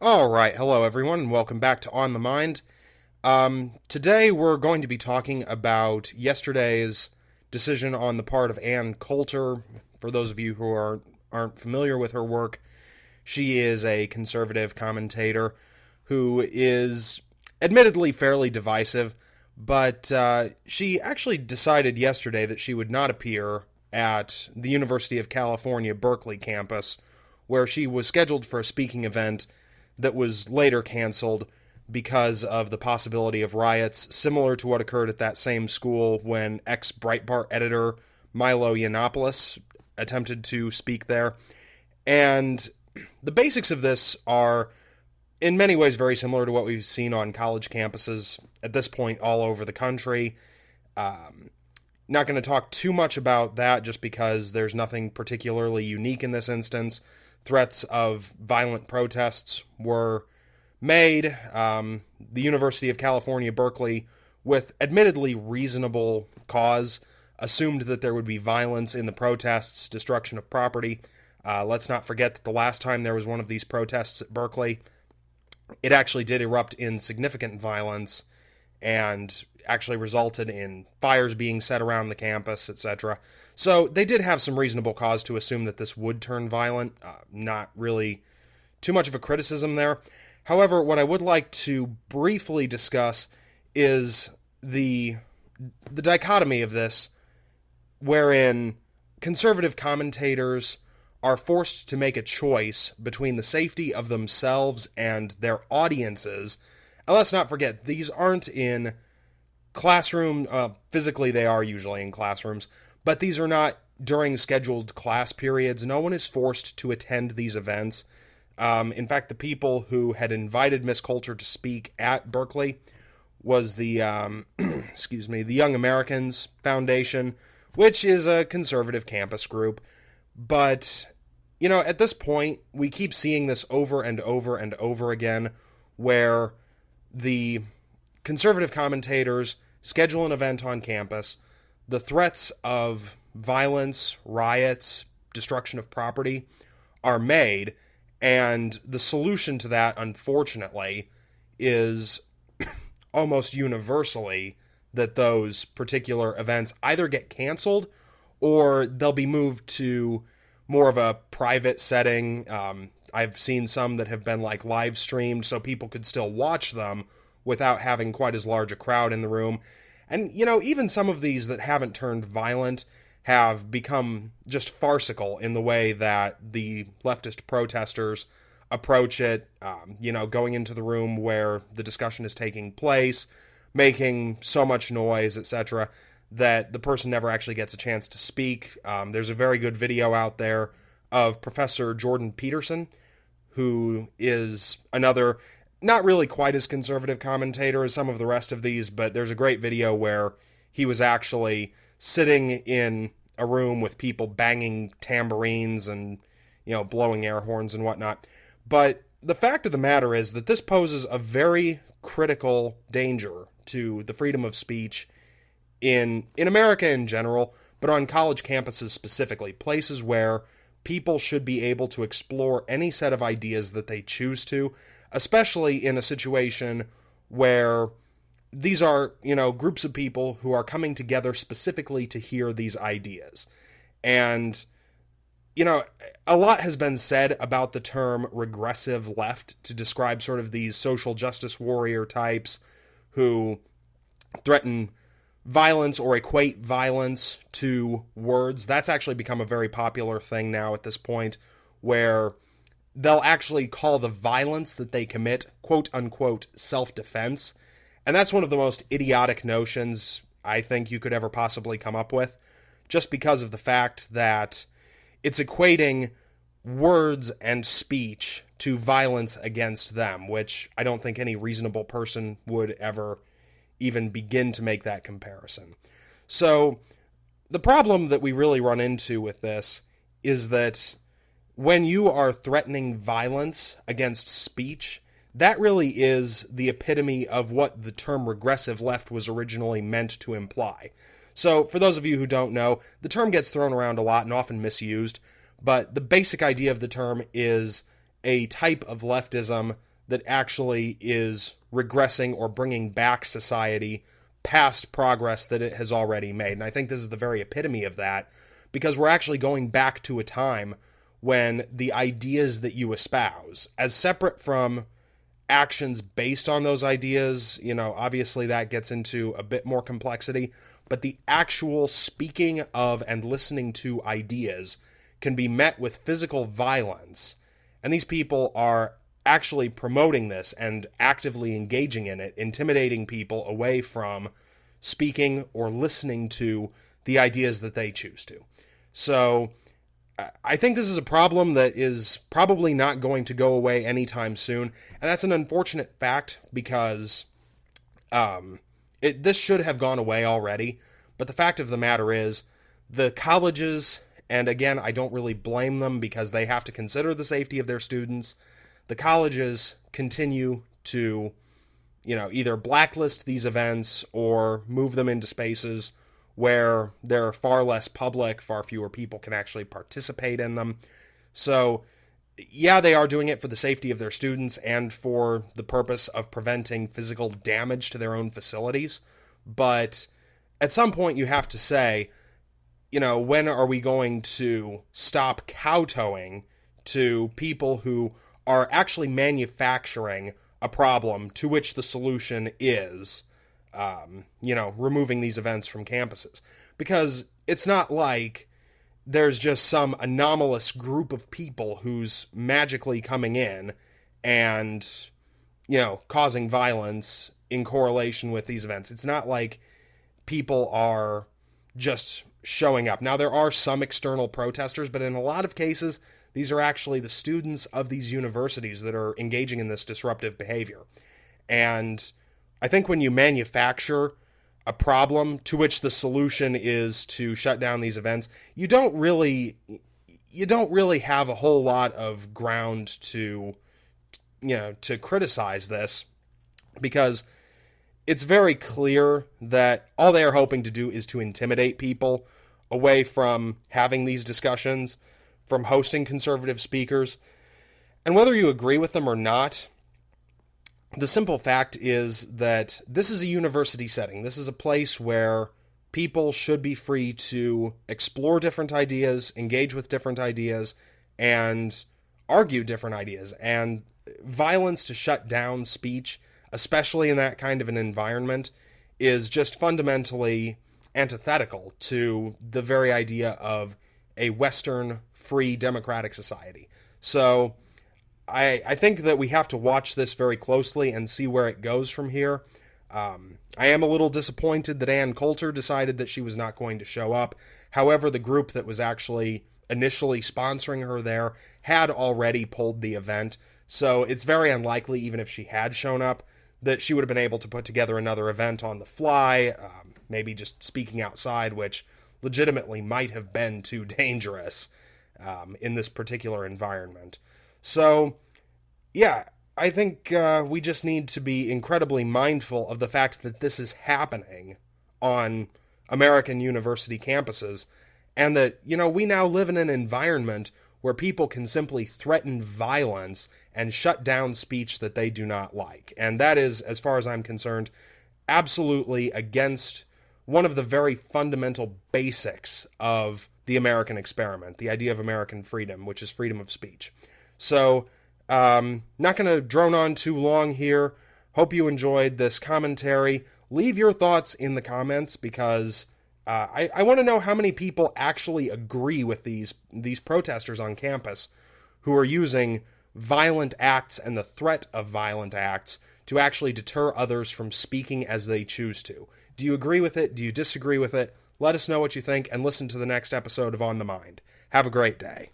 All right, hello everyone, and welcome back to On the Mind. Today we're going to be talking about yesterday's decision on the part of Ann Coulter. For those of you who aren't familiar with her work, she is a conservative commentator who is admittedly fairly divisive, but she actually decided yesterday that she would not appear at the University of California, Berkeley campus, where she was scheduled for a speaking event that was later canceled because of the possibility of riots, similar to what occurred at that same school when ex-Breitbart editor Milo Yiannopoulos attempted to speak there. And the basics of this are, in many ways, very similar to what we've seen on college campuses at this point all over the country. Not going to talk too much about that just because there's nothing particularly unique in this instance. Threats of violent protests were made. The University of California, Berkeley, with admittedly reasonable cause, assumed that there would be violence in the protests, destruction of property. Let's not forget that the last time there was one of these protests at Berkeley, it actually did erupt in significant violence and actually resulted in fires being set around the campus, etc. So they did have some reasonable cause to assume that this would turn violent. Not really too much of a criticism there. However, what I would like to briefly discuss is the dichotomy of this, wherein conservative commentators are forced to make a choice between the safety of themselves and their audiences. And let's not forget, these aren't in classroom, physically they are usually in classrooms, but these are not during scheduled class periods. No one is forced to attend these events. In fact, the people who had invited Miss Coulter to speak at Berkeley was the, the Young Americans Foundation, which is a conservative campus group. But, at this point, we keep seeing this over and over and over again, where the conservative commentators schedule an event on campus, the threats of violence, riots, destruction of property are made, and the solution to that, unfortunately, is almost universally that those particular events either get canceled or they'll be moved to more of a private setting. I've seen some that have been live streamed so people could still watch them without having quite as large a crowd in the room. And, even some of these that haven't turned violent have become just farcical in the way that the leftist protesters approach it, going into the room where the discussion is taking place, making so much noise, etc., that the person never actually gets a chance to speak. There's a very good video out there of Professor Jordan Peterson, who is another not really quite as conservative commentator as some of the rest of these, but there's a great video where he was actually sitting in a room with people banging tambourines and, blowing air horns and whatnot. But the fact of the matter is that this poses a very critical danger to the freedom of speech in America in general, but on college campuses specifically, places where people should be able to explore any set of ideas that they choose to, especially in a situation where these are, groups of people who are coming together specifically to hear these ideas. And, a lot has been said about the term regressive left to describe sort of these social justice warrior types who threaten violence or equate violence to words. That's actually become a very popular thing now at this point, where they'll actually call the violence that they commit, quote-unquote, self-defense. And that's one of the most idiotic notions I think you could ever possibly come up with, just because of the fact that it's equating words and speech to violence against them, which I don't think any reasonable person would ever even begin to make that comparison. So the problem that we really run into with this is that when you are threatening violence against speech, that really is the epitome of what the term regressive left was originally meant to imply. So for those of you who don't know, the term gets thrown around a lot and often misused, but the basic idea of the term is a type of leftism that actually is regressing or bringing back society past progress that it has already made. And I think this is the very epitome of that, because we're actually going back to a time when the ideas that you espouse, as separate from actions based on those ideas, obviously that gets into a bit more complexity, but the actual speaking of and listening to ideas can be met with physical violence. And these people are actually promoting this and actively engaging in it, intimidating people away from speaking or listening to the ideas that they choose to. So I think this is a problem that is probably not going to go away anytime soon, and that's an unfortunate fact, because this should have gone away already. But the fact of the matter is, the colleges, and again, I don't really blame them because they have to consider the safety of their students, the colleges continue to, either blacklist these events or move them into spaces where they're far less public, far fewer people can actually participate in them. So, yeah, they are doing it for the safety of their students and for the purpose of preventing physical damage to their own facilities. But at some point you have to say, when are we going to stop kowtowing to people who are actually manufacturing a problem to which the solution is, removing these events from campuses? Because it's not like there's just some anomalous group of people who's magically coming in and, causing violence in correlation with these events. It's not like people are just showing up. Now, there are some external protesters, but in a lot of cases, these are actually the students of these universities that are engaging in this disruptive behavior. And I think when you manufacture a problem to which the solution is to shut down these events, you don't really have a whole lot of ground to criticize this, because it's very clear that all they are hoping to do is to intimidate people away from having these discussions, from hosting conservative speakers. And whether you agree with them or not, the simple fact is that this is a university setting. This is a place where people should be free to explore different ideas, engage with different ideas, and argue different ideas. And violence to shut down speech, especially in that kind of an environment, is just fundamentally antithetical to the very idea of a Western, free, democratic society. So I think that we have to watch this very closely and see where it goes from here. I am a little disappointed that Ann Coulter decided that she was not going to show up. However, the group that was actually initially sponsoring her there had already pulled the event, so it's very unlikely, even if she had shown up, that she would have been able to put together another event on the fly, maybe just speaking outside, which legitimately might have been too dangerous in this particular environment. So, yeah, I think we just need to be incredibly mindful of the fact that this is happening on American university campuses, and that, we now live in an environment where people can simply threaten violence and shut down speech that they do not like. And that is, as far as I'm concerned, absolutely against one of the very fundamental basics of the American experiment, the idea of American freedom, which is freedom of speech. So, not going to drone on too long here. Hope you enjoyed this commentary. Leave your thoughts in the comments, because I want to know how many people actually agree with these protesters on campus who are using violent acts and the threat of violent acts to actually deter others from speaking as they choose to. Do you agree with it? Do you disagree with it? Let us know what you think, and listen to the next episode of On the Mind. Have a great day.